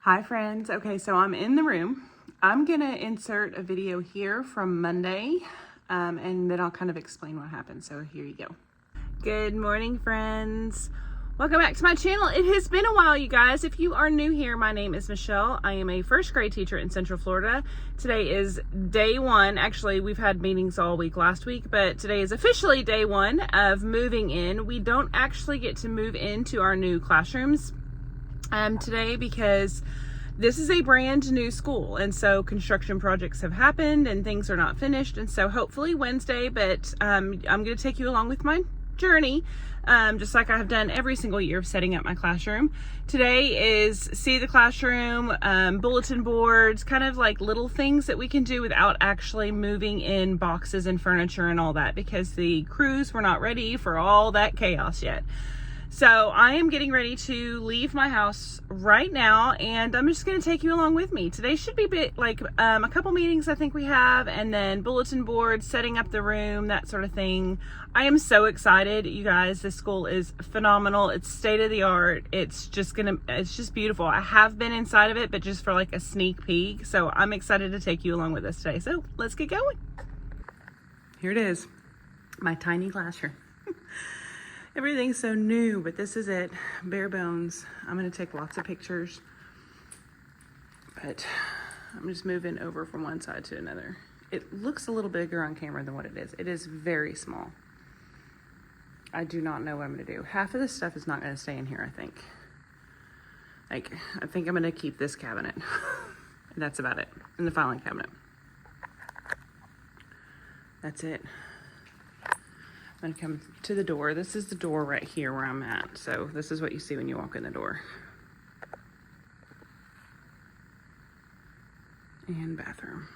Hi friends. Okay, so I'm in the room. I'm gonna insert a video here from Monday and then I'll kind of explain what happened. So here you go. Good morning, friends. Welcome back to my channel. It has been a while, you guys. If you are new here, my name is Michelle. I am a first grade teacher in Central Florida. Today is day one. Actually, we've had meetings all week last week, but today is officially day one of moving in. We don't actually get to move into our new classrooms today because this is a brand new school, and so construction projects have happened and things are not finished, and so hopefully Wednesday, but I'm going to take you along with my journey, just like I have done every single year of setting up my classroom. Today is see the classroom, bulletin boards, kind of like little things that we can do without actually moving in boxes and furniture and all that, because the crews were not ready for all that chaos yet. So I am getting ready to leave my house right now, and I'm just going to take you along with me. Today should be a couple meetings I think we have, and then bulletin boards, setting up the room, that sort of thing. I am so excited, you guys. This school is phenomenal. It's state of the art. It's just beautiful. I have been inside of it, but just for like a sneak peek. So I'm excited to take you along with us today. So let's get going. Here it is, my tiny classroom. Everything's so new, but this is it, bare bones. I'm gonna take lots of pictures, but I'm just moving over from one side to another. It looks a little bigger on camera than what it is. It is very small. I do not know what I'm gonna do. Half of this stuff is not gonna stay in here, I think. I think I'm gonna keep this cabinet. And that's about it, and the filing cabinet. That's it. I'm gonna come to the door. This is the door right here where I'm at. So this is what you see when you walk in the door. And bathroom.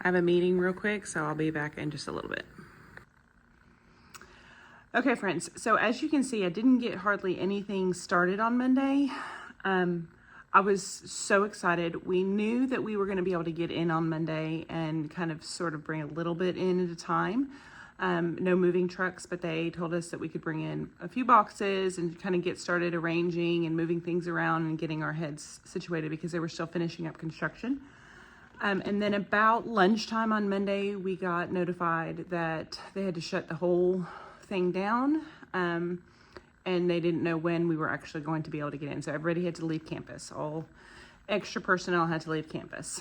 I have a meeting real quick, so I'll be back in just a little bit. Okay, friends. So as you can see, I didn't get hardly anything started on Monday. I was so excited. We knew that we were gonna be able to get in on Monday and kind of sort of bring a little bit in at a time. No moving trucks, but they told us that we could bring in a few boxes and kind of get started arranging and moving things around and getting our heads situated because they were still finishing up construction. And then about lunchtime on Monday, we got notified that they had to shut the whole thing down, and they didn't know when we were actually going to be able to get in. So everybody had to leave campus. All extra personnel had to leave campus.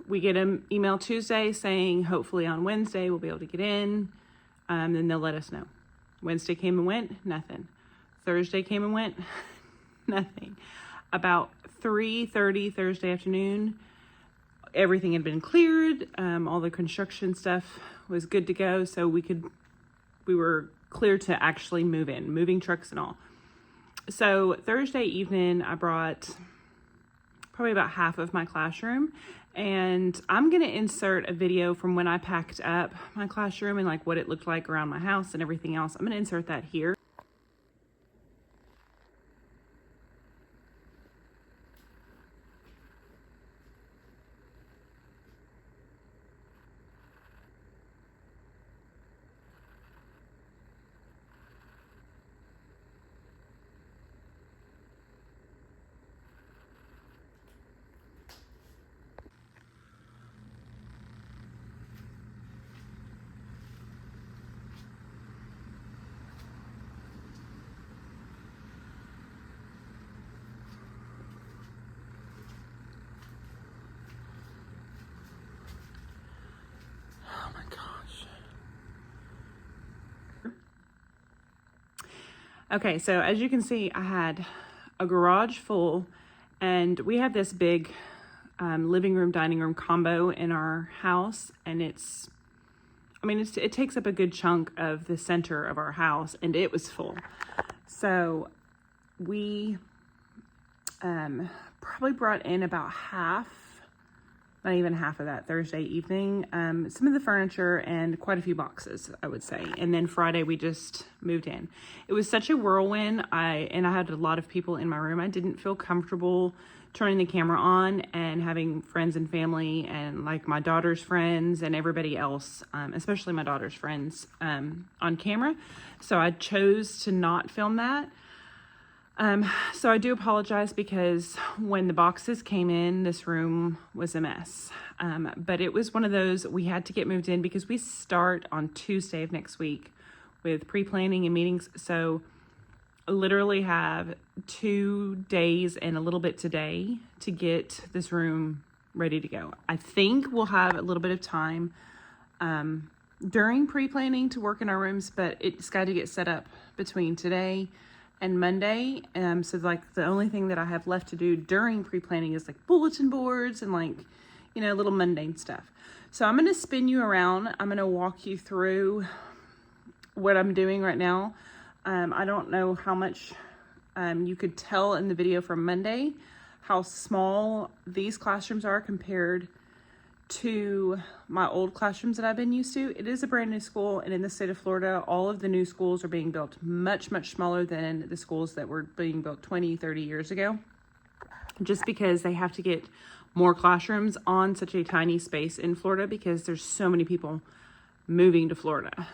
We get an email Tuesday saying hopefully on Wednesday we'll be able to get in, then they'll let us know. Wednesday came and went, nothing. Thursday came and went, nothing. About 3:30 Thursday afternoon, everything had been cleared. All the construction stuff was good to go, so we were clear to actually move in, moving trucks and all. So Thursday evening, I brought probably about half of my classroom, and I'm gonna insert a video from when I packed up my classroom and like what it looked like around my house and everything else. I'm gonna insert that here. Okay, so as you can see, I had a garage full, and we have this big living room, dining room combo in our house, and it takes up a good chunk of the center of our house, and it was full. So we probably brought in about half, not even half of that Thursday evening, some of the furniture and quite a few boxes, I would say. And then Friday we just moved in. It was such a whirlwind. I had a lot of people in my room. I didn't feel comfortable turning the camera on and having friends and family and like my daughter's friends and everybody else, especially my daughter's friends, on camera. So I chose to not film that. So I do apologize because when the boxes came in, this room was a mess. But it was one of those, we had to get moved in because we start on Tuesday of next week with pre-planning and meetings. So I literally have 2 days and a little bit today to get this room ready to go. I think we'll have a little bit of time during pre-planning to work in our rooms, but it's got to get set up between today and Monday. So like the only thing that I have left to do during pre-planning is like bulletin boards and like, you know, little mundane stuff. So I'm going to spin you around. I'm going to walk you through what I'm doing right now. I don't know how much you could tell in the video from Monday how small these classrooms are compared to my old classrooms that I've been used to. It is a brand new school, and in the state of Florida, all of the new schools are being built much, much smaller than the schools that were being built 20, 30 years ago, just because they have to get more classrooms on such a tiny space in Florida because there's so many people moving to Florida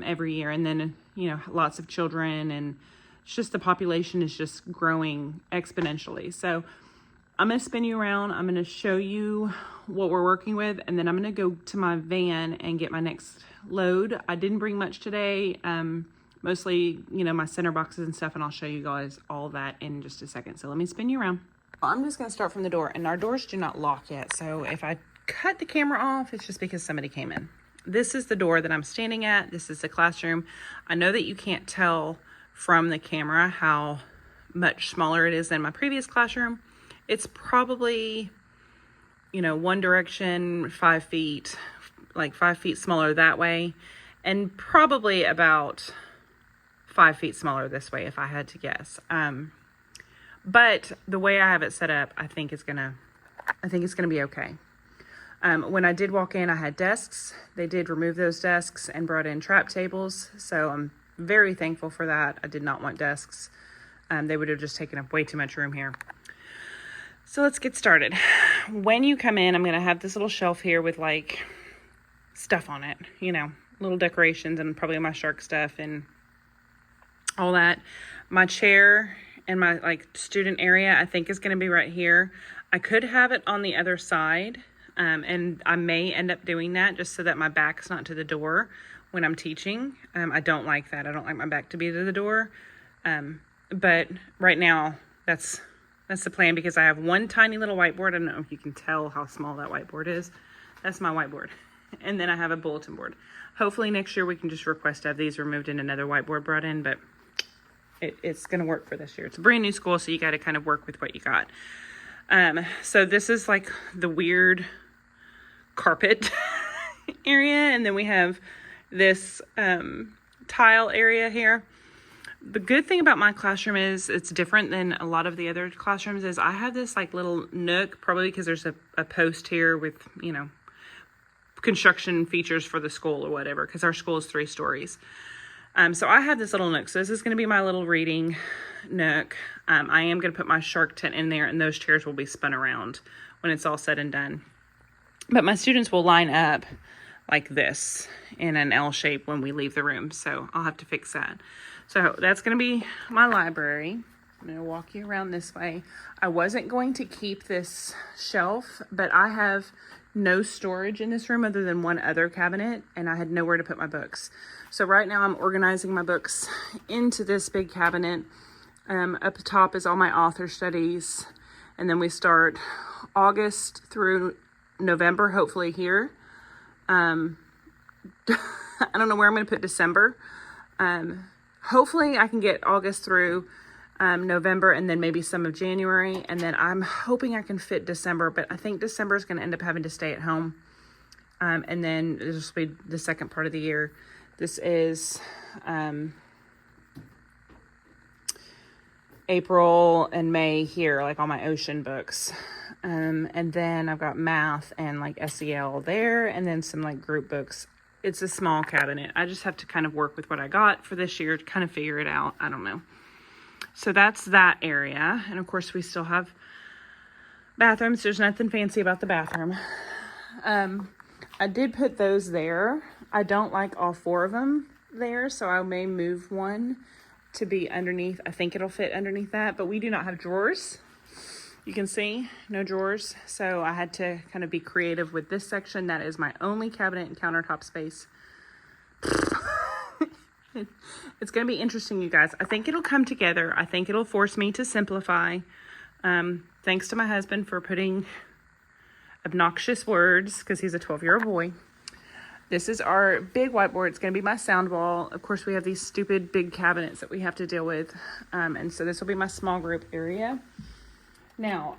every year. And then, you know, lots of children, and it's just the population is just growing exponentially. So I'm going to spin you around. I'm going to show you what we're working with, and then I'm going to go to my van and get my next load. I didn't bring much today, mostly, you know, my center boxes and stuff, and I'll show you guys all that in just a second. So let me spin you around. I'm just going to start from the door, and our doors do not lock yet. So if I cut the camera off, it's just because somebody came in. This is the door that I'm standing at. This is the classroom. I know that you can't tell from the camera how much smaller it is than my previous classroom. It's probably, you know, one direction, 5 feet, like 5 feet smaller that way, and probably about 5 feet smaller this way if I had to guess. But the way I have it set up, I think it's gonna be okay. When I did walk in, I had desks. They did remove those desks and brought in trap tables, so I'm very thankful for that. I did not want desks. They would have just taken up way too much room here. So let's get started. When you come in, I'm going to have this little shelf here with like stuff on it, you know, little decorations and probably my shark stuff and all that. My chair and my like student area, I think is going to be right here. I could have it on the other side, and I may end up doing that just so that my back's not to the door when I'm teaching. I don't like that. I don't like my back to be to the door. But right now, that's the plan because I have one tiny little whiteboard. I don't know if you can tell how small that whiteboard is. That's my whiteboard. And then I have a bulletin board. Hopefully next year we can just request to have these removed and another whiteboard brought in, but it's going to work for this year. It's a brand new school, so you got to kind of work with what you got. So this is like the weird carpet area, and then we have this tile area here. The good thing about my classroom is it's different than a lot of the other classrooms is I have this like little nook, probably because there's a post here with, you know, construction features for the school or whatever, because our school is 3 stories. So I have this little nook. So this is going to be my little reading nook. I am going to put my shark tent in there, and those chairs will be spun around when it's all said and done. But my students will line up like this in an L shape when we leave the room. So I'll have to fix that. So that's going to be my library. I'm going to walk you around this way. I wasn't going to keep this shelf, but I have no storage in this room other than one other cabinet, and I had nowhere to put my books. So right now I'm organizing my books into this big cabinet. Up top is all my author studies, and then we start August through November, hopefully here. I don't know where I'm going to put December. Hopefully I can get August through November and then maybe some of January. And then I'm hoping I can fit December, but I think December is going to end up having to stay at home. And then this will be the second part of the year. This is April and May here, like all my ocean books. And then I've got math and like SEL there, and then some like group books. It's a small cabinet. I just have to kind of work with what I got for this year to kind of figure it out. I don't know. So that's that area. And of course we still have bathrooms. There's nothing fancy about the bathroom. I did put those there. I don't like all 4 of them there, so I may move one. to be underneath. I think it'll fit underneath that, but we do not have drawers. You can see no drawers. So I had to kind of be creative with this section. That is my only cabinet and countertop space. It's going to be interesting, you guys. I think it'll come together. I think it'll force me to simplify. Thanks to my husband for putting obnoxious words, because he's a 12-year-old boy. This is our big whiteboard. It's going to be my sound wall. Of course, we have these stupid big cabinets that we have to deal with. And so this will be my small group area. Now,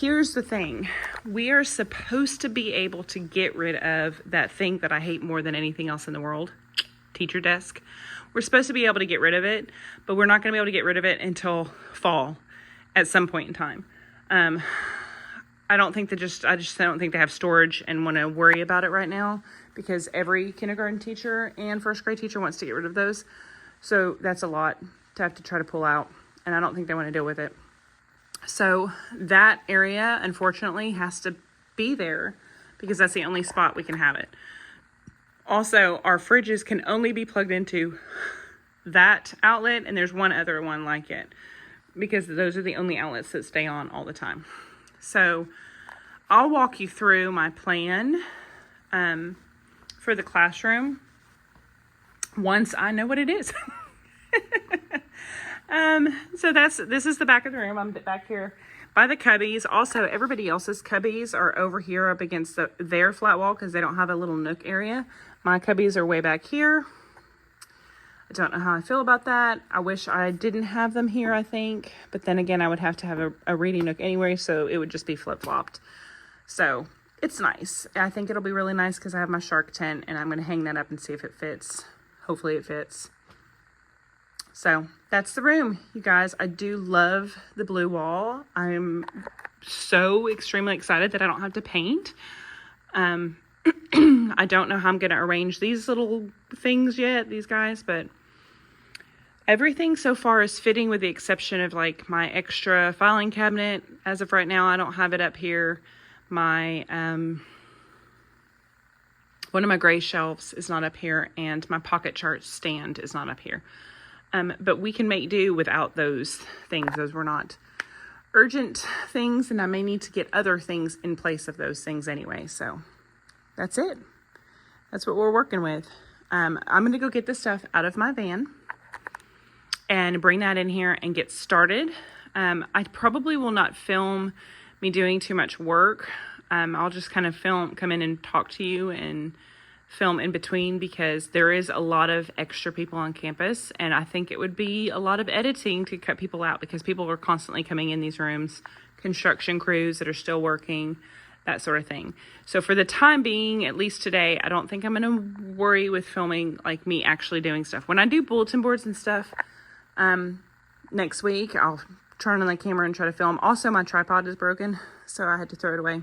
here's the thing. We are supposed to be able to get rid of that thing that I hate more than anything else in the world, teacher desk. We're supposed to be able to get rid of it, but we're not going to be able to get rid of it until fall at some point in time. I don't think I don't think they have storage and want to worry about it right now, because every kindergarten teacher and first grade teacher wants to get rid of those. So that's a lot to have to try to pull out, and I don't think they want to deal with it. So that area, unfortunately, has to be there because that's the only spot we can have it. Also, our fridges can only be plugged into that outlet, and there's one other one like it, because those are the only outlets that stay on all the time. So I'll walk you through my plan for the classroom once I know what it is. So this is the back of the room. I'm back here by the cubbies. Also, everybody else's cubbies are over here up against their flat wall because they don't have a little nook area. My cubbies are way back here. I don't know how I feel about that. I wish I didn't have them here, I think. But then again, I would have to have a reading nook anyway, so it would just be flip-flopped. So it's nice. I think it'll be really nice because I have my shark tent, and I'm going to hang that up and see if it fits. Hopefully it fits. So that's the room, you guys. I do love the blue wall. I'm so extremely excited that I don't have to paint. I don't know how I'm going to arrange these little things yet, these guys, but everything so far is fitting with the exception of like my extra filing cabinet. As of right now, I don't have it up here. My, one of my gray shelves is not up here, and my pocket chart stand is not up here. But we can make do without those things. Those were not urgent things, and I may need to get other things in place of those things anyway. So that's it. That's what we're working with. I'm going to go get the stuff out of my van and bring that in here and get started. I probably will not film me doing too much work. I'll just kind of come in and talk to you and film in between, because there is a lot of extra people on campus, and I think it would be a lot of editing to cut people out, because people are constantly coming in these rooms, construction crews that are still working, that sort of thing. So for the time being, at least today, I don't think I'm going to worry with filming like me actually doing stuff. When I do bulletin boards and stuff next week, I'll turn on the camera and try to film. Also, my tripod is broken, so I had to throw it away.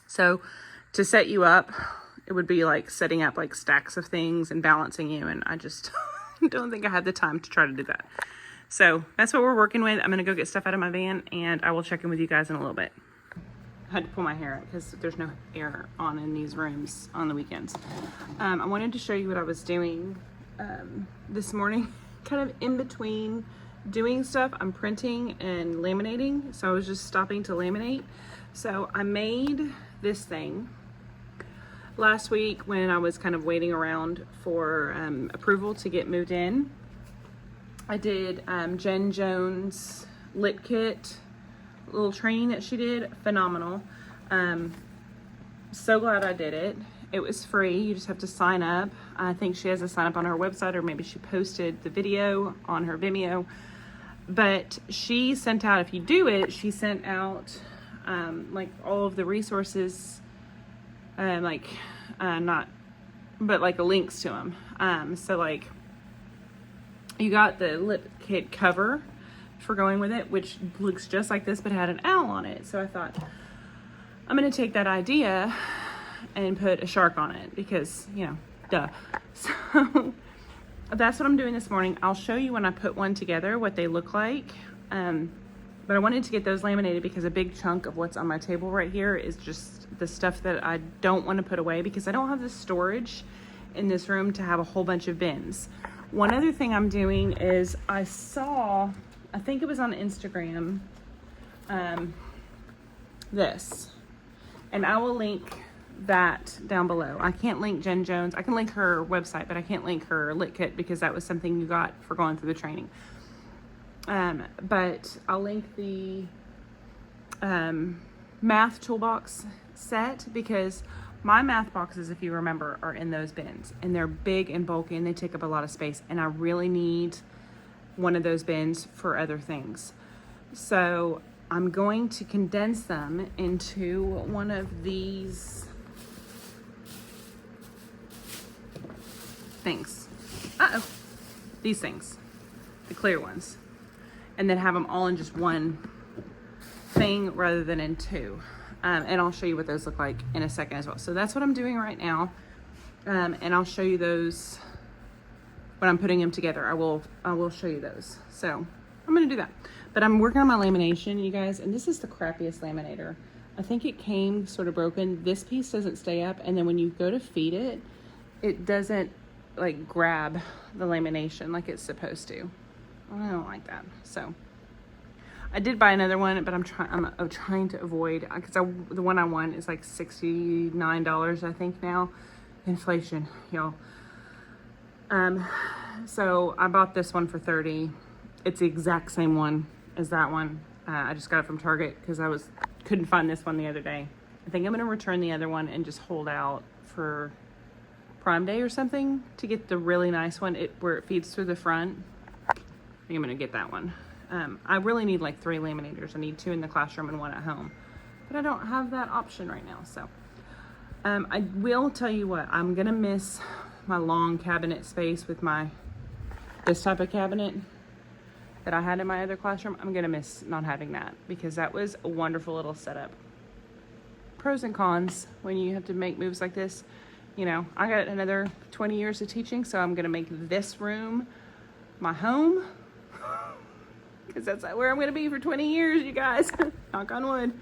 So to set you up, it would be like setting up like stacks of things and balancing you, and I just don't think I have the time to try to do that. So that's what we're working with. I'm going to go get stuff out of my van, and I will check in with you guys in a little bit. I had to pull my hair out because there's no air on in these rooms on the weekends. I wanted to show you what I was doing this morning, kind of in between doing stuff. I'm printing and laminating, so I was just stopping to laminate. So I made this thing last week when I was kind of waiting around for approval to get moved in. I did Jen Jones' lit kit, little training that she did. Phenomenal. So glad I did it. It was free. You just have to sign up. I think she has a sign up on her website, or maybe she posted the video on her Vimeo. But she sent out, if you do it, she sent out like all of the resources, like the links to them. So like you got the lip kit cover for going with it, which looks just like this but had an owl on it. So I thought, I'm gonna take that idea and put a shark on it, because, you know, duh. So that's what I'm doing this morning. I'll show you when I put one together what they look like. But I wanted to get those laminated because a big chunk of what's on my table right here is just the stuff that I don't want to put away, because I don't have the storage in this room to have a whole bunch of bins. One other thing I'm doing is I think it was on Instagram, this, and I will link that down below. I can't link Jen Jones. I can link her website, but I can't link her lit kit because that was something you got for going through the training. But I'll link the math toolbox set, because my math boxes, if you remember, are in those bins, and they're big and bulky and they take up a lot of space, and I really need one of those bins for other things. So I'm going to condense them into one of these things. These things, the clear ones, and then have them all in just one thing rather than in two. And I'll show you what those look like in a second as well. So that's what I'm doing right now. And I'll show you those when I'm putting them together. I will show you those. So I'm gonna do that. But I'm working on my lamination, you guys, and this is the crappiest laminator. I think it came sort of broken. This piece doesn't stay up, and then when you go to feed it, it doesn't like grab the lamination like it's supposed to. I don't like that. So I did buy another one, but I'm trying to avoid, because the one I want is like $69, I think now. Inflation, y'all. So I bought this one for $30. It's the exact same one as that one. I just got it from Target because I couldn't find this one the other day. I think I'm gonna return the other one and just hold out for Prime Day or something to get the really nice one, where it feeds through the front. I think I'm gonna get that one. I really need like 3 laminators. I need 2 in the classroom and 1 at home, but I don't have that option right now. So I will tell you what, I'm gonna miss my long cabinet space with this type of cabinet that I had in my other classroom. I'm gonna miss not having that, because that was a wonderful little setup. Pros and cons when you have to make moves like this. You know, I got another 20 years of teaching, so I'm gonna make this room my home, because that's where I'm gonna be for 20 years, you guys. Knock on wood.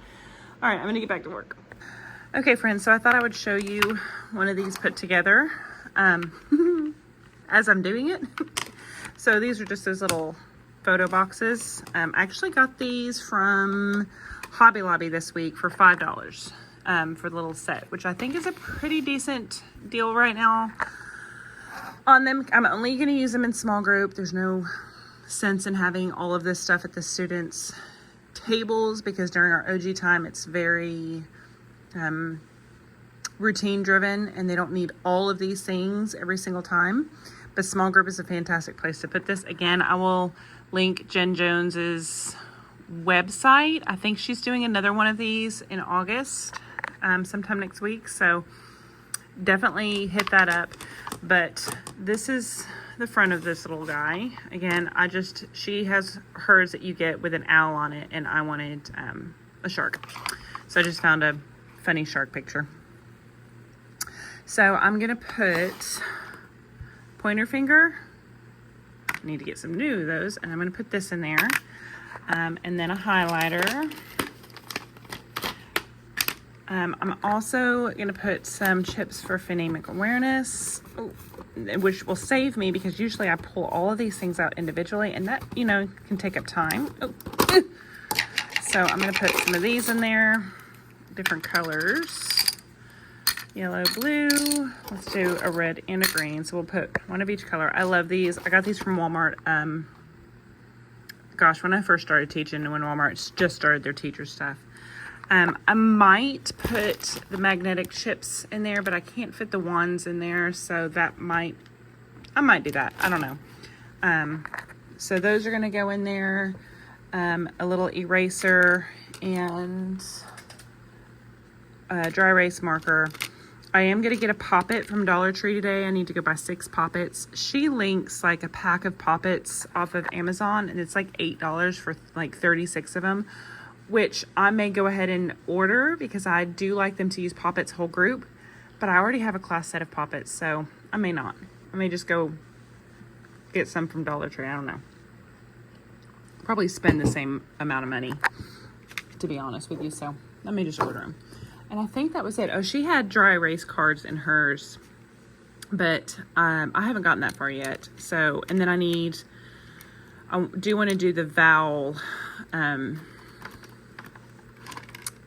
All right, I'm gonna get back to work. Okay, friends, so I thought I would show you one of these put together as I'm doing it. So these are just those little photo boxes. I actually got these from Hobby Lobby this week for $5 for the little set, which I think is a pretty decent deal right now on them. I'm only gonna use them in small group. There's no sense in having all of this stuff at the students' tables, because during our OG time it's very routine driven, and they don't need all of these things every single time. But small group is a fantastic place to put this. Again, I will link Jen Jones's website. I think she's doing another one of these in August, sometime next week, so definitely hit that up. But this is the front of this little guy. Again, she has hers that you get with an owl on it, and I wanted a shark, so I just found a funny shark picture. So I'm gonna put pointer finger. I need to get some new of those, and I'm gonna put this in there, and then a highlighter. I'm also gonna put some chips for phonemic awareness, which will save me, because usually I pull all of these things out individually, and that, you know, can take up time. So I'm gonna put some of these in there, different colors, yellow, blue. Let's do a red and a green. So we'll put one of each color. I love these. I got these from Walmart. Gosh, when I first started teaching, when Walmart just started their teacher stuff. I might put the magnetic chips in there, but I can't fit the wands in there, so I might do that. I don't know. So those are gonna go in there. A little eraser and a dry erase marker. I am gonna get a Pop-It from Dollar Tree today. I need to go buy 6 Pop-Its. She links like a pack of Pop-Its off of Amazon, and it's like $8 for like 36 of them, which I may go ahead and order, because I do like them to use Pop-Its whole group, but I already have a class set of Pop-Its, so I may not. I may just go get some from Dollar Tree. I don't know. Probably spend the same amount of money, to be honest with you, so I may just order them. And I think that was it. Oh, she had dry erase cards in hers. but I haven't gotten that far yet. So, and then I do want to do the vowel.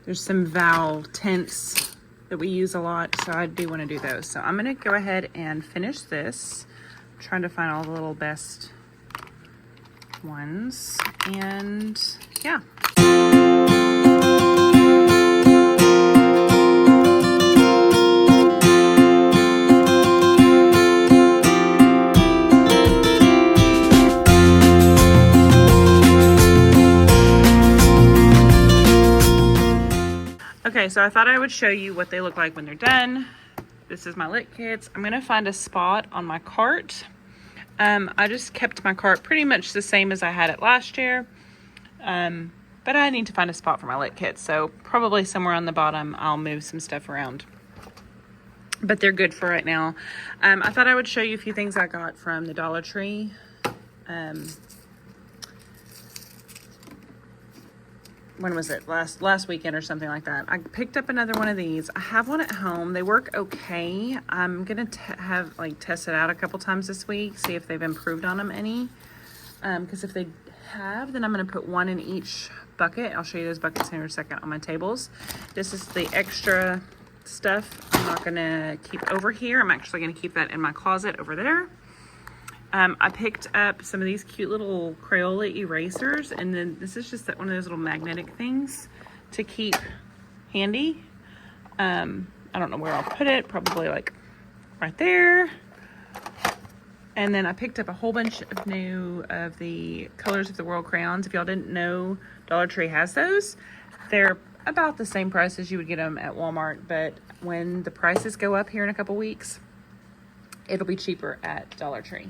There's some vowel tints that we use a lot, so I do want to do those. So I'm going to go ahead and finish this. I'm trying to find all the little best ones, and yeah. Okay, so I thought I would show you what they look like when they're done. This is my lit kits. I'm gonna find a spot on my cart. I just kept my cart pretty much the same as I had it last year. But I need to find a spot for my lit kits. So probably somewhere on the bottom, I'll move some stuff around. But they're good for right now. I thought I would show you a few things I got from the Dollar Tree. When was it? Last weekend or something like that. I picked up another one of these. I have one at home. They work okay. I'm gonna test it out a couple times this week, see if they've improved on them any. Because if they have, then I'm gonna put one in each bucket. I'll show you those buckets in a second on my tables. This is the extra stuff I'm not gonna keep over here. I'm actually gonna keep that in my closet over there. I picked up some of these cute little Crayola erasers, and then this is just one of those little magnetic things to keep handy. I don't know where I'll put it, probably like right there. And then I picked up a whole bunch of of the Colors of the World crayons. If y'all didn't know, Dollar Tree has those. They're about the same price as you would get them at Walmart, but when the prices go up here in a couple weeks, it'll be cheaper at Dollar Tree.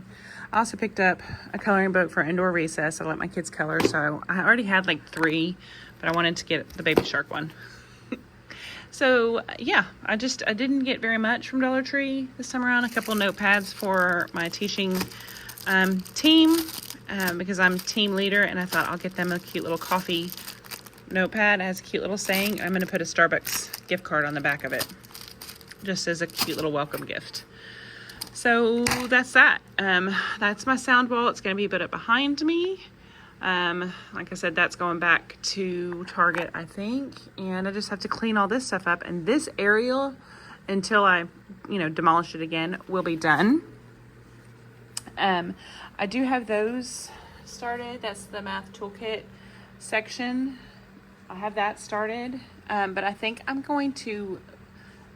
I also picked up a coloring book for indoor recess. I let my kids color, so I already had like 3, but I wanted to get the baby shark one. So yeah, I didn't get very much from Dollar Tree this time around. A couple notepads for my teaching team, because I'm team leader, and I thought I'll get them a cute little coffee notepad. It has a cute little saying. I'm going to put a Starbucks gift card on the back of it, just as a cute little welcome gift. So that's that. That's my sound wall. It's going to be put up behind me. Like I said, that's going back to Target, I think. And I just have to clean all this stuff up. And this area, until I, demolish it again, will be done. I do have those started. That's the math toolkit section. I have that started. But I think I'm going to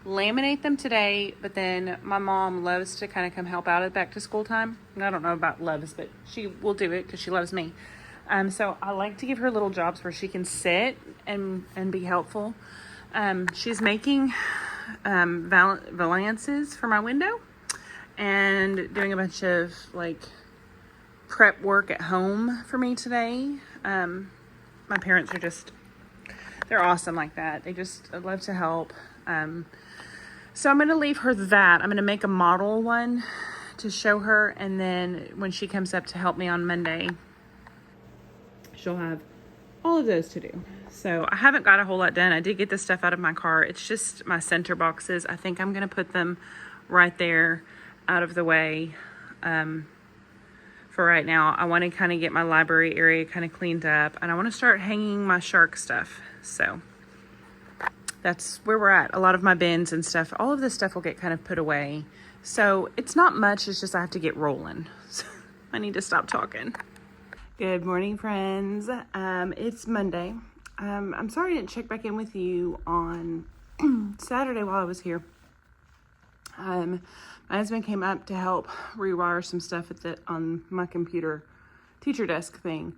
laminate them today, but then my mom loves to kind of come help out at back to school time. And I don't know about loves, but she will do it because she loves me. So I like to give her little jobs where she can sit and be helpful. She's making valances for my window and doing a bunch of prep work at home for me today. My parents are they're awesome like that. They just love to help. So I'm going to leave her that. I'm going to make a model one to show her. And then when she comes up to help me on Monday, she'll have all of those to do. So I haven't got a whole lot done. I did get this stuff out of my car. It's just my center boxes. I think I'm going to put them right there out of the way for right now. I want to kind of get my library area kind of cleaned up. And I want to start hanging my shark stuff. So that's where we're at. A lot of my bins and stuff, all of this stuff will get kind of put away. So it's not much, it's just I have to get rolling. So I need to stop talking. Good morning, friends. It's Monday. I'm sorry I didn't check back in with you on Saturday while I was here. My husband came up to help rewire some stuff on my computer teacher desk thing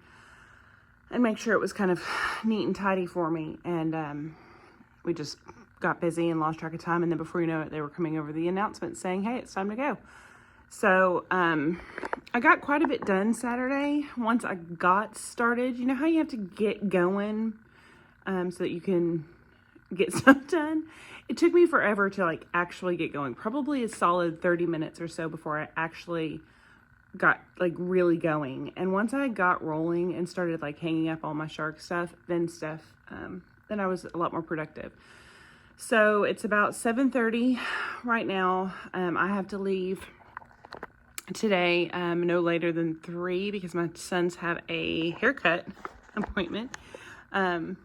and make sure it was kind of neat and tidy for me. And we just got busy and lost track of time. And then before you know it, they were coming over the announcement saying, hey, it's time to go. So I got quite a bit done Saturday. Once I got started, you know how you have to get going so that you can get stuff done? It took me forever to actually get going. Probably a solid 30 minutes or so before I actually got really going. And once I got rolling and started hanging up all my shark stuff, then I was a lot more productive. So it's about 7:30 right now. I have to leave today no later than 3 because my sons have a haircut appointment. And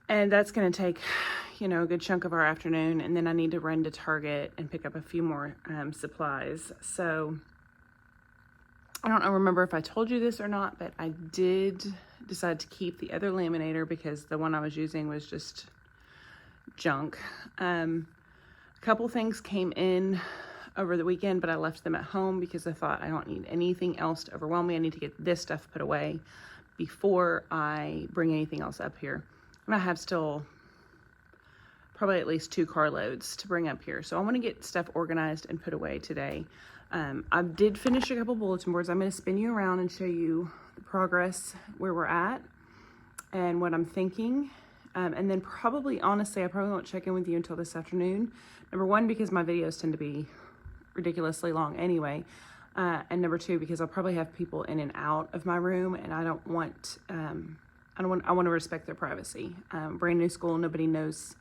that's going to take, a good chunk of our afternoon. And then I need to run to Target and pick up a few more supplies. So I don't remember if I told you this or not, but I did decide to keep the other laminator because the one I was using was just junk. A couple things came in over the weekend, but I left them at home because I thought I don't need anything else to overwhelm me. I need to get this stuff put away before I bring anything else up here. And I have still probably at least 2 carloads to bring up here. So I want to get stuff organized and put away today. I did finish a couple bulletin boards. I'm going to spin you around and show you the progress where we're at and what I'm thinking. And then honestly, I probably won't check in with you until this afternoon. Number 1, because my videos tend to be ridiculously long anyway. And number 2, because I'll probably have people in and out of my room, and I want to respect their privacy. Brand new school, nobody knows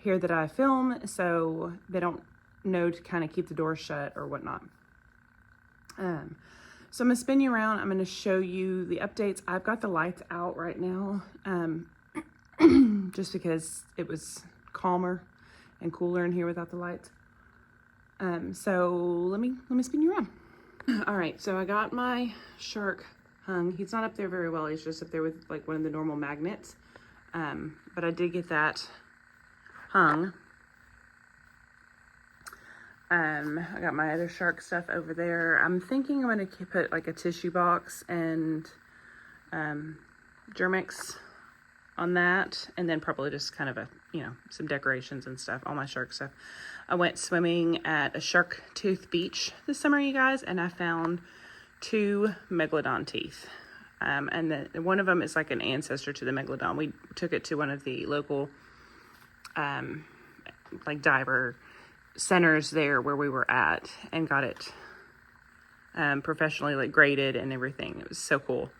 here that I film, so they don't know to kind of keep the door shut or whatnot. So I'm gonna spin you around. I'm gonna show you the updates. I've got the lights out right now, just because it was calmer and cooler in here without the lights. So let me spin you around. All right, so I got my shark hung. He's not up there very well. He's just up there with like one of the normal magnets. But I did get that hung. I got my other shark stuff over there. I'm thinking I'm going to put like a tissue box and Germix on that, and then probably just kind of some decorations and stuff, all my shark stuff. I went swimming at a shark tooth beach this summer, you guys, and I found 2 megalodon teeth. And then one of them is like an ancestor to the megalodon. We took it to one of the local like diver centers there where we were at and got it professionally like graded and everything. It was so cool.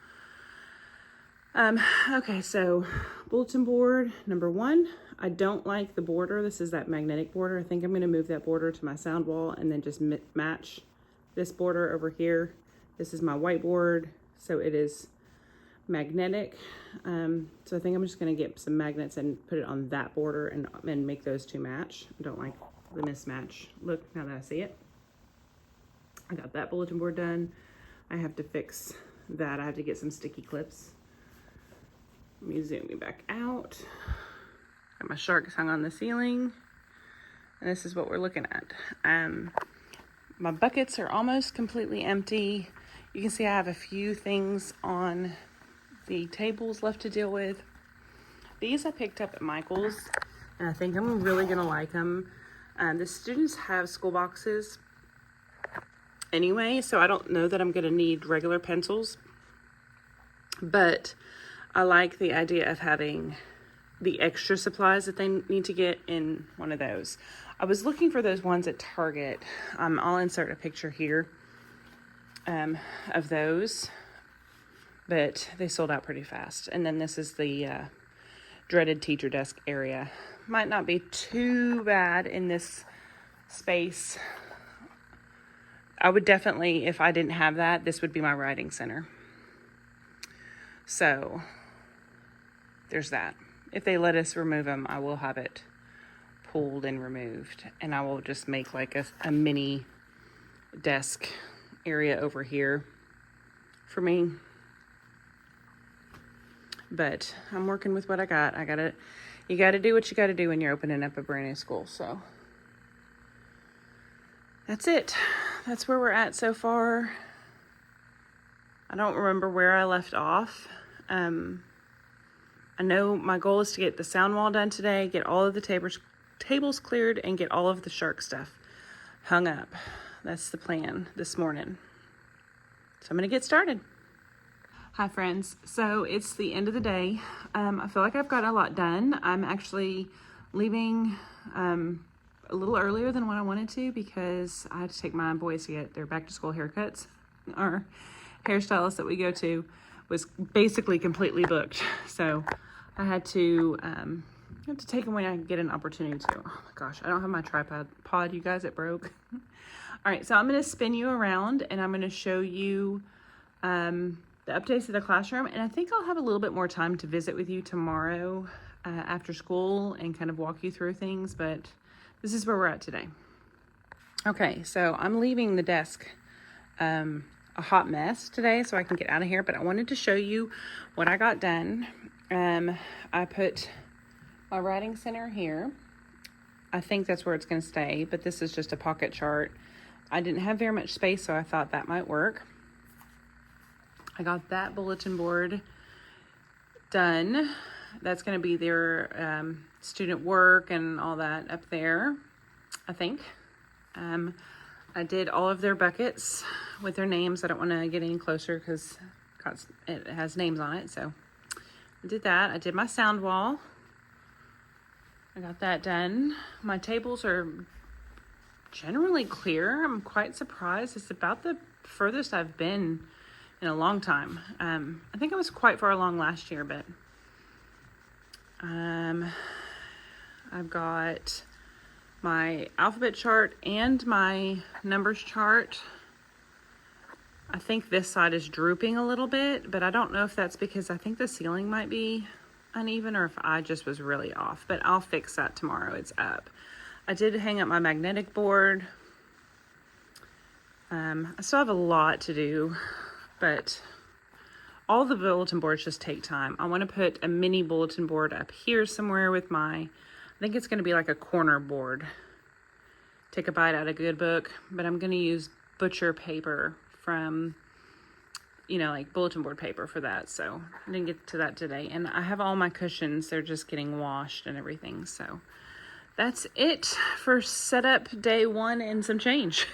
Okay, so bulletin board number 1. I don't like the border. This is that magnetic border. I think I'm going to move that border to my sound wall and then just match this border over here. This is my whiteboard, so it is magnetic. So I think I'm just going to get some magnets and put it on that border and make those 2 match. I don't like the mismatch look now that I see it. I got that bulletin board done. I have to fix that. I have to get some sticky clips. Let me zoom you back out. Got my sharks hung on the ceiling. And this is what we're looking at. My buckets are almost completely empty. You can see I have a few things on the tables left to deal with. These I picked up at Michael's, and I think I'm really gonna like them. The students have school boxes anyway, so I don't know that I'm gonna need regular pencils, but I like the idea of having the extra supplies that they need to get in one of those. I was looking for those ones at Target. I'll insert a picture here of those, but they sold out pretty fast. And then this is the dreaded teacher desk area. Might not be too bad in this space. I would definitely, if I didn't have that, this would be my writing center. So there's that. If they let us remove them, I will have it pulled and removed, and I will just make like a mini desk area over here for me. But I'm working with what I got. You gotta do what you gotta do when you're opening up a brand new school. So that's it. That's where we're at so far. I don't remember where I left off. I know my goal is to get the sound wall done today, get all of the tables cleared, and get all of the shark stuff hung up. That's the plan this morning. So I'm gonna get started. Hi friends, so it's the end of the day. I feel like I've got a lot done. I'm actually leaving a little earlier than what I wanted to because I had to take my boys to get their back to school haircuts. Our hairstylist that we go to was basically completely booked. So I had to take them when I get an opportunity to. Oh my gosh, I don't have my tripod, you guys, it broke. All right, so I'm going to spin you around and I'm going to show you the updates of the classroom. And I think I'll have a little bit more time to visit with you tomorrow after school and kind of walk you through things, but this is where we're at today. Okay, so I'm leaving the desk a hot mess today so I can get out of here, but I wanted to show you what I got done. I put my writing center here. I think that's where it's going to stay, but this is just a pocket chart. I didn't have very much space, so I thought that might work. I got that bulletin board done. That's going to be their student work and all that up there, I think. I did all of their buckets with their names. I don't want to get any closer because it has names on it. So I did that. I did my sound wall. I got that done. My tables are generally clear. I'm quite surprised. It's about the furthest I've been in a long time. I think I was quite far along last year, but I've got my alphabet chart and my numbers chart. I think this side is drooping a little bit, but I don't know if that's because I think the ceiling might be uneven or if I just was really off, but I'll fix that tomorrow. It's up. I did hang up my magnetic board. I still have a lot to do, but all the bulletin boards just take time. I want to put a mini bulletin board up here somewhere with I think it's going to be like a corner board. Take a bite out of Good Book, but I'm going to use butcher paper from, like bulletin board paper for that. So I didn't get to that today. And I have all my cushions. They're just getting washed and everything. So that's it for setup day 1 and some change.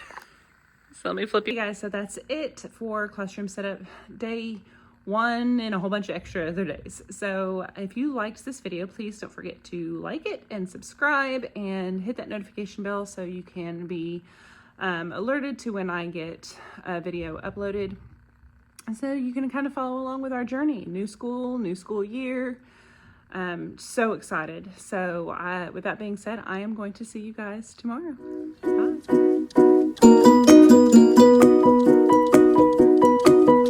So let me flip you guys. So that's it for classroom setup day 1 and a whole bunch of extra other days. So if you liked this video, please don't forget to like it and subscribe and hit that notification bell so you can be alerted to when I get a video uploaded. And so you can kind of follow along with our journey. New school year. So excited. So with that being said, I am going to see you guys tomorrow. Bye.